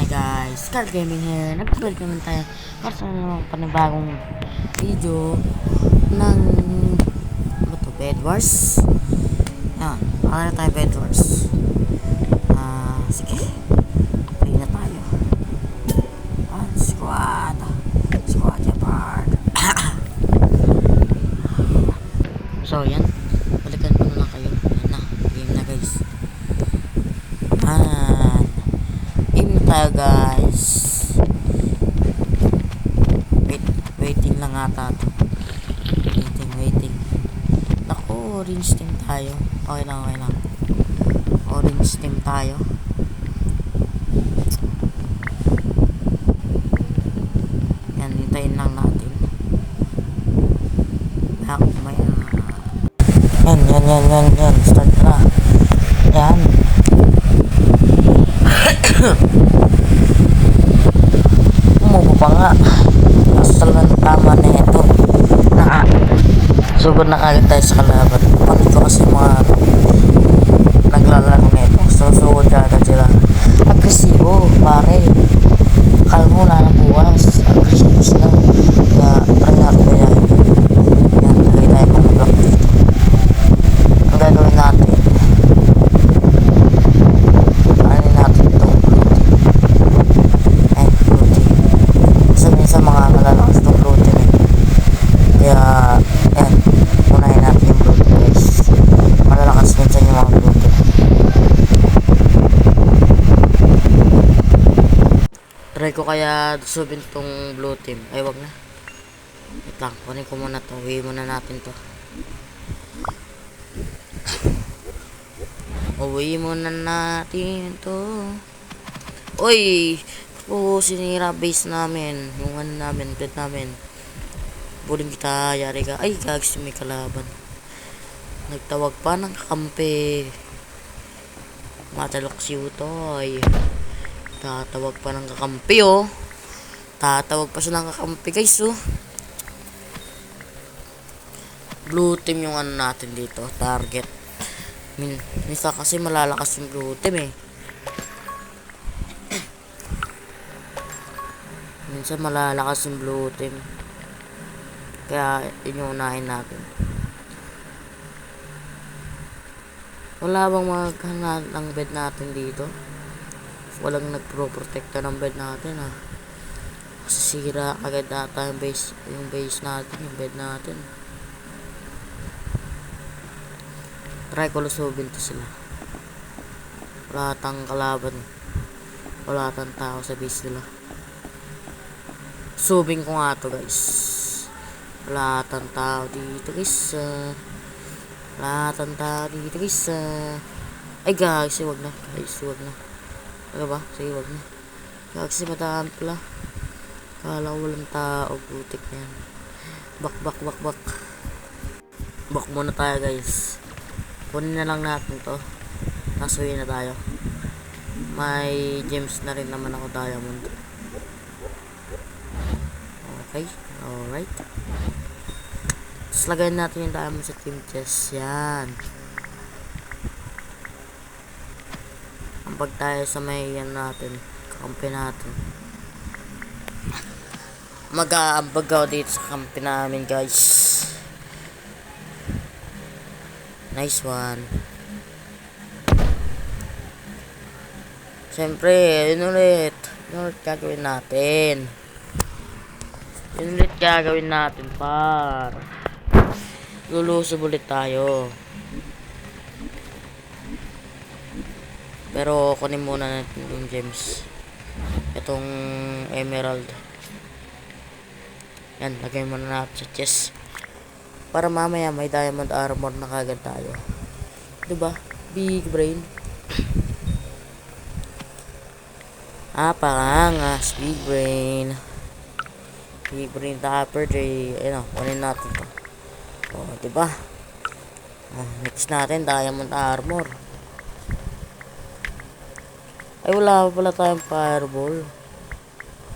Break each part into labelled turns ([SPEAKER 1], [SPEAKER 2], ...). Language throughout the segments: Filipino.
[SPEAKER 1] Guys, Car Gaming here. Nagbalik naman tayo para sa naman panibagong video ng Bed Wars. Yan, pakala tayo Bed Wars. Sige, play na tayo. Squad Japard. So yan, balikan ko na lang kayo. Yan na, game na guys. Game na tayo guys. Waiting lang ata to. Waiting. Naku, orange team tayo. Okay lang. Orange team tayo. Yan, hintayin lang natin. Yan. Start na. Yan. Umubo pa nga. Talagang tama na ito. Sugod na kagad tayo sa kalaban. Paano ito kasi mga naglalaro na ito. So sugod kagad sila. Agresibo pare. Akala mo wala na buwas. Agresibo sila. Kaya try natin kaya. Yan, lagay tayo pang block dito. Ang gagawin natin, ano natin itong blue team. Minsan mga malalakas itong blue team eh. Kaya yan, unahin natin yung blue team guys. Malalakas minsan yung mga blue team. Try ko kaya subin itong blue team. Ay wag na. Wait lang, kunin ko muna to. Uwi muna natin to. Uwi muna natin to. Uy! Oo, sinira base namin. Yung ano namin, bed namin. Buling kita, yari ka. Ay, gags may kalaban. Nagtawag pa ng kakampi. Matalok si Utoy. Tatawag pa ng kakampi, oh. Tatawag pa siya ng kakampi, guys, oh. Blue team yung ano natin dito. Target. Minsan kasi malalakas yung blue team, eh. Minsan malalakas yung blue team. Kaya inuunahin natin. Wala bang maghanap ng bed natin dito? Walang nagpro-protecta ng bed natin, ha. Kasi sira agad ata yung base natin, yung bed natin. Try ko lusubin to sila. Wala tang kalaban. Wala tang tao sa base nila. Subing ko nga to guys. Wala tang tao dito guys. Wala tang tao dito guys. Ay guys, wag na. Wag na. Ano ba? Sige, wag na. Guys, madaan pala. Kala ko walang tao. Butik na yan. Bak. Bak muna tayo guys. Kunin na lang natin to. Nasuhin na tayo. May gems na rin naman ako, diamond. Okay, alright. Tapos lagayin natin yung diamond sa team chest. Yan. Ampag tayo sa may yan natin. Kakampi natin. Mag-aambag ako dito sa kampi namin guys. Nice one. Siyempre, yun ulit gagawin natin. Par. Lulusob ulit tayo. Pero kunin muna natin yung gems. Itong emerald. Yan, lagay muna natin sa chest. Para mamaya may diamond armor na kagad tayo. Diba? Big brain. Pakangas. Big brain. Big brain topper, Jay. Ayun, kunin natin to. Diba? Next natin, diamond armor. Ay, wala pa pala tayong fireball.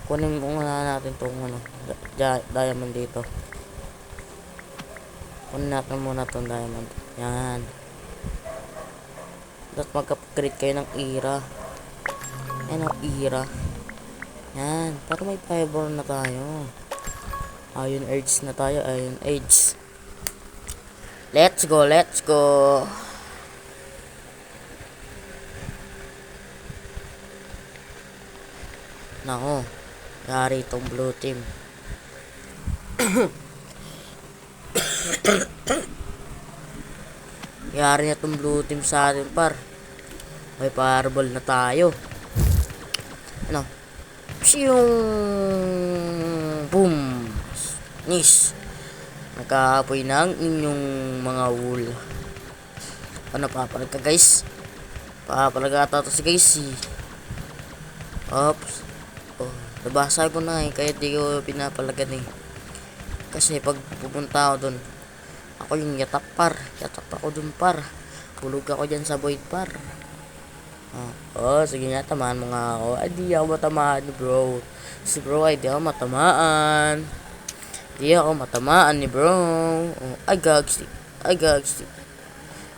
[SPEAKER 1] Kunin muna natin tong diamond dito. Kunin natin muna tong diamond. Yan. Tapos mag-upgrade kayo ng era. Ayan ang era. Yan, para may fiber na tayo. Iron Age na tayo, Iron Age. Let's go, let's go. Nako, yari itong blue team. Yari na itong blue team sa atin, par. May fireball na tayo. Ano? Siyong boom. Nis. Nagkaapoy na ang inyong mga wool. Ano, papalag ka guys? Papalag ata to si guys. Oops. Oh, nabasa ko na kaya di ko pinapalagan Kasi pag pupunta ako dun, ako yung yatak par. Yatak ako dun par. Hulog ako dyan sa void par. Sige nga, tamaan mo nga ako. Ay, di ako matamaan ni bro. Si bro ay di ako matamaan. Di ako matamaan ni bro. Ay, gags. Ay, gags.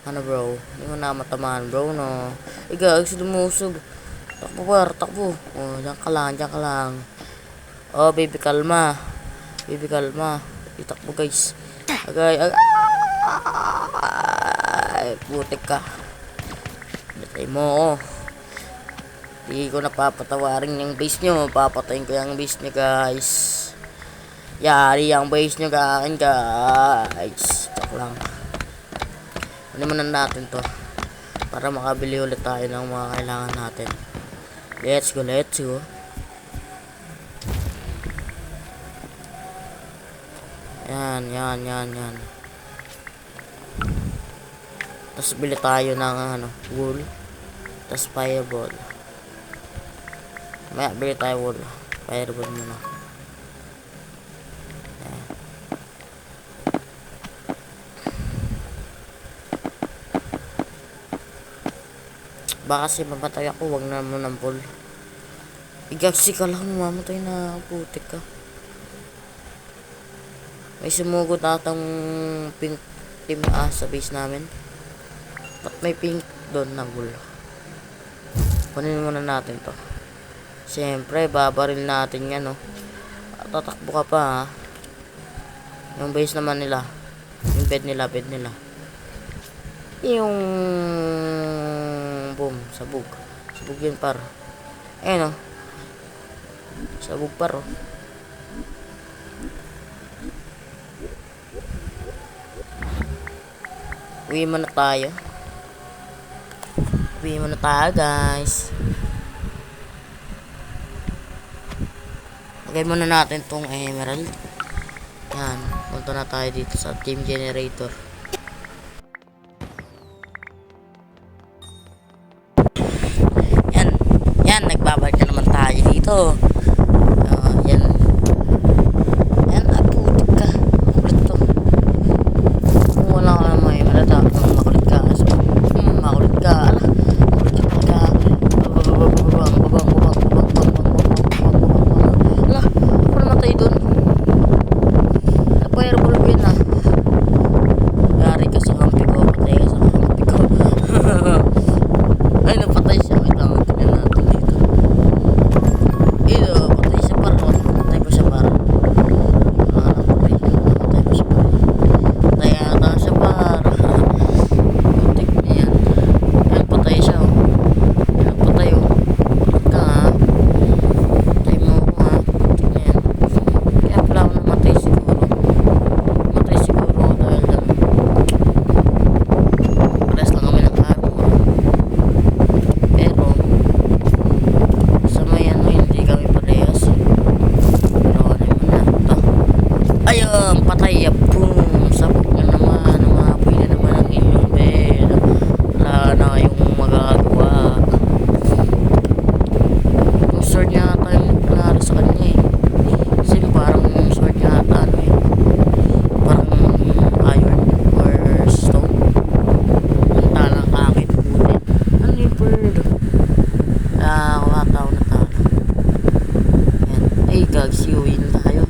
[SPEAKER 1] Ano bro? Hindi mo na matamaan bro, no? Ay, gags, lumusog. Takbo par, takbo. Diyan ka lang, diyan ka lang. Baby, kalma. Baby, kalma. Itakbo guys. Agay, ay, putik ka. Natay mo, Di ko napapatawarin yung base nyo. Papatayin ko yung base nyo, guys. Yari yung base nyo, guys. Chok lang. Ano muna natin to para makabili ulit tayo ng mga kailangan natin. Let's go, let's go. Yan. Tapos bili tayo ng wool. Tapos fireball. Maya bili tayo wool. Fireball muna. Baka kasi mamatay ako. Wag na mo ng pool. Igagsi ka lang. Mamatay na. Putik ka. May sumugod atang pink team sa base namin. Ba't may pink doon na wool? Kunin muna natin to. Siyempre, babaril natin yan, Tatakbo ka pa, ha. Yung base naman nila. Yung bed nila. Yung boom, sabog. Sabog yun, par. Ayun, sabog, par, Uwi muna tayo. Guys. Lagay muna natin tong emerald. Yan. Punta na tayo dito sa team generator. Yan. Nagbabalik na naman tayo dito. Yan. Putik ka. Makulit to. Kung wala ka naman makulit ka. Makulit ka. Patay, boom, sabog na naman, umapoy na naman ang inyong bed. Wala na kayong magagawa. Yung sword niya ata yung panalo sa kanya kasi parang yung sword niya ata parang iron or stone. Ang talang kakit putin. Ano yung bird? Kumatao na tao. Yan. Ay, gags, uwi na tayo.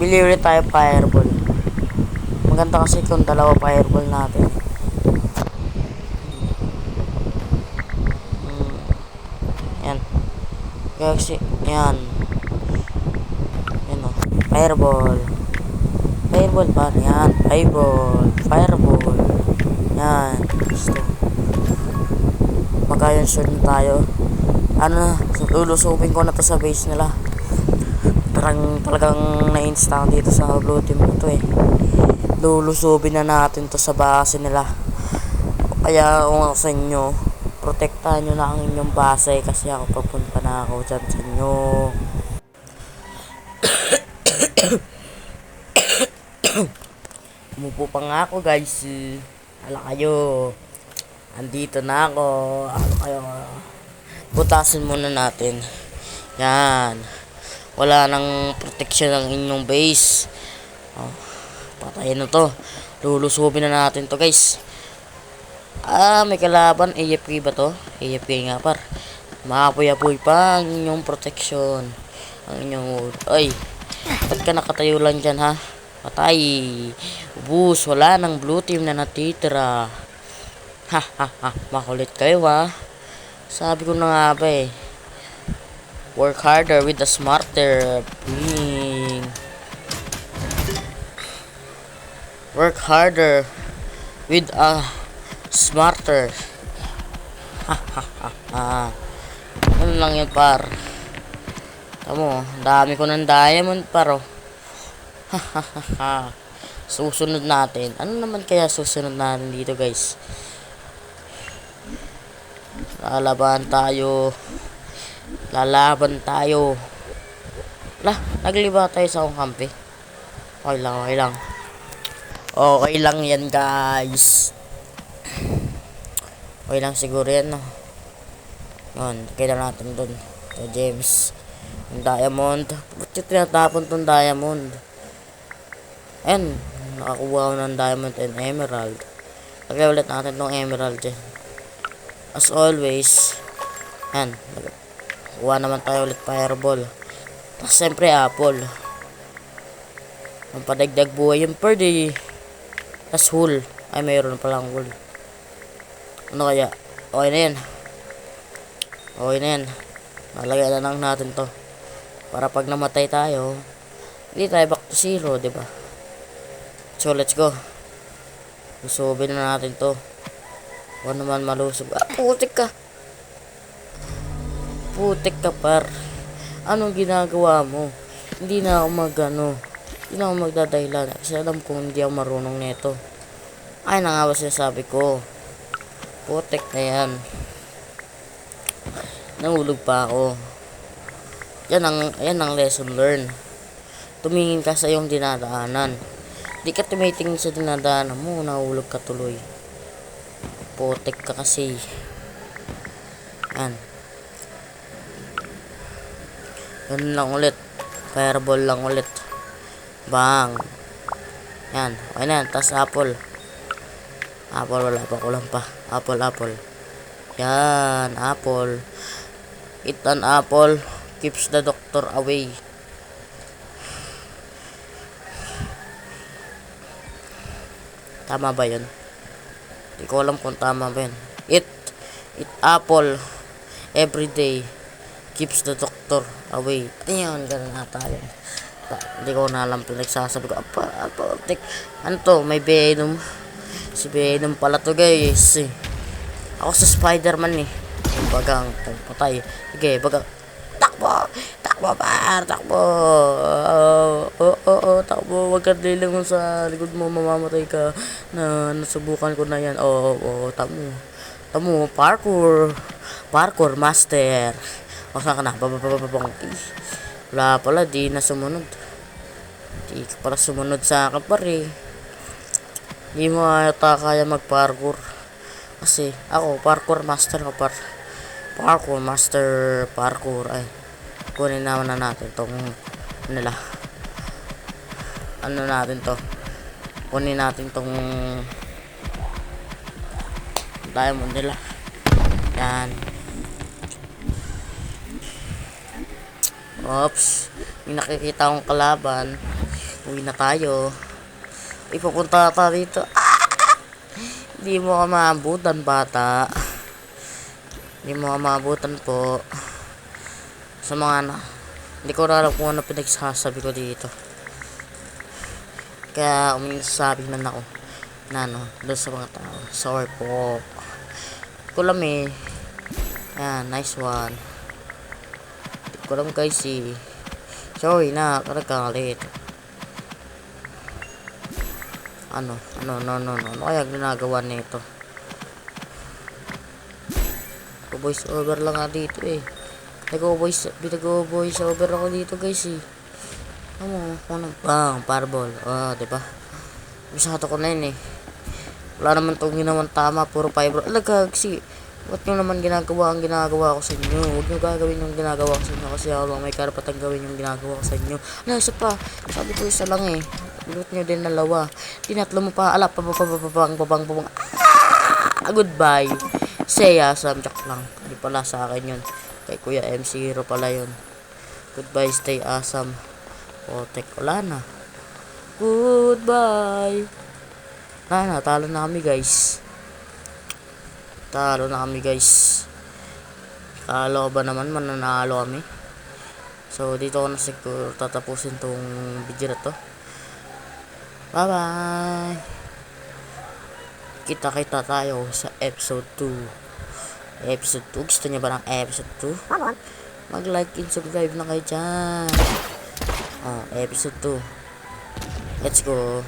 [SPEAKER 1] Bili ulit tayo fireball. Maganda kasi kung dalawa fireball natin. Yan. Kasi, yan. Yan o. Fireball. Fireball pa. Yan. Fireball. Fireball. Yan. Gusto. Magayon sure na tayo. Ano na. Lulusupin ko na to sa base nila. Talagang na-install dito sa blue team na to eh. Lulusubin na natin to sa base nila. Kaya kung sa inyo, protektahan nyo na ang inyong base kasi ako papunta na ako dyan sa inyo. Umupo pa nga ako guys. Hala kayo. Andito na ako. Ano kayo? Butasin muna natin. Yan. Wala nang protection ng inyong base. Oh, patayin na to. Lulusubin na natin to guys. May kalaban. AFK ba to? AFK nga par. Maapoy-apoy pa ang inyong protection. Ang inyong wood. Ay. Ba't ka nakatayo lang dyan ha? Patay. Ubus. Wala nang blue team na natitira. Ha ha ha. Makulit kayo ha. Sabi ko na nga ba eh. Work harder with a smarter. Work harder with a smarter. Ha ha ha ha. Ano lang yun par. Tamo, dami ko ng diamond paro. Ha ha ha ha. Susunod natin. Ano naman kaya susunod natin dito guys? Lalaban tayo. Lalaban tayo. Lah, nagliba tayo sa akong kampi. Okay lang, okay lang. Okay lang yan guys. Okay lang siguro yan no. Yun, kailan natin dun. So James. Yung diamond. Ba't yung tinatapon tong diamond? Ayan, nakakuha ko ng diamond and emerald. Lagay ulit natin tong emerald dyan. As always. Ayan, kuha naman tayo ulit fireball. Tapos siyempre apple. Ang padagdag buhay yung bird eh. Tapos wool. Ay mayroon palang wool. Ano kaya? Okay na yan. Okay na yan. Nalagay na lang natin to. Para pag namatay tayo, hindi tayo back to zero, diba? So let's go. Lusubin na natin to. Huwag naman malusog. Putik ka. Putik ka par. Anong ginagawa mo? Hindi na ako hindi na ako magdadahilan. Kasi alam kong hindi ako marunong nito. Ay na nga ba sinasabi ko. Putik na yan. Nahulog pa ako. Yan ang lesson learned. Tumingin ka sa iyong dinadaanan. Di ka tumitingin sa dinadaanan mo, nahulog ka tuloy. Putik ka kasi. Yan. Ganun lang ulit. Fireball lang ulit. Bang. Yan. Okay na yan. Tas apple. Apple, wala pa. Kulang pa. Apple. Yan. Apple. Eat an apple. Keeps the doctor away. Tama ba yun? Hindi ko alam kung tama ba yun. Eat apple every day. Keeps the doctor away. Ayun, ganun ata yun. Hindi ko na alam pinagsasabi ko. Ano to? May Venom. Si Venom pala to guys. Ako sa Spider-Man eh. Bagang patay. Sige, bagang. Takbo! Takbo! Takbo. Huwag ka lilang sa likod mo. Mamamatay ka. Nasubukan ko na yan. Tamo. Parkour master. O saan ka na? Bababababang. Wala pala. Di na sumunod. Di ka pala sumunod sa akin pare. Di mo ata kaya mag-parkour. Kasi ako, parkour master ka par. Parkour master. Ay. Kunin naman na natin tong nila. Ano natin to? Kunin natin tong diamond nila. Yan. Oops. May nakikita akong kalaban. Uwi na tayo. Ipupunta tayo dito. Hindi mo ka maabutan, bata. Hindi mo ka maabutan po. Sa mga hindi ko alam kung ano pinagsasabi ko dito. Kaya umisasabi na ako na doon sa mga tao. Sorry po. Kulam eh. Yan, nice one. Kulam guys eh. Sorry na, karagalit. No. Ano kaya ginagawa nito? Voice over lang nga dito eh. Nag-voice over ako dito guys eh. Ano, kung bang, fireball. Diba? Masyado ko na yun eh. Wala naman itong ginawang tama, puro fireball. Alagag, ba't nyo naman ginagawa ang ginagawa ko sa inyo? Huwag nyo gagawin yung ginagawa ko sa inyo kasi ako may karapatang gawin yung ginagawa ko sa inyo. Isa pa, sabi ko isa lang eh. Binut nyo din na lawa. Tinatlo mo pa, babang. Goodbye. Say awesome, joke lang. Hindi pala sa akin yun. Kay Kuya MC0 pala yun. Goodbye, stay awesome. Tek, wala na. Goodbye. Talo na kami guys. Kalo ba naman mananalo kami? So dito ko na siguro tatapusin tong video na to. Bye bye. Kita tayo sa episode 2. Gusto niyo ba ng episode 2? Mag like and subscribe na kayo dyan. Episode 2. Let's go.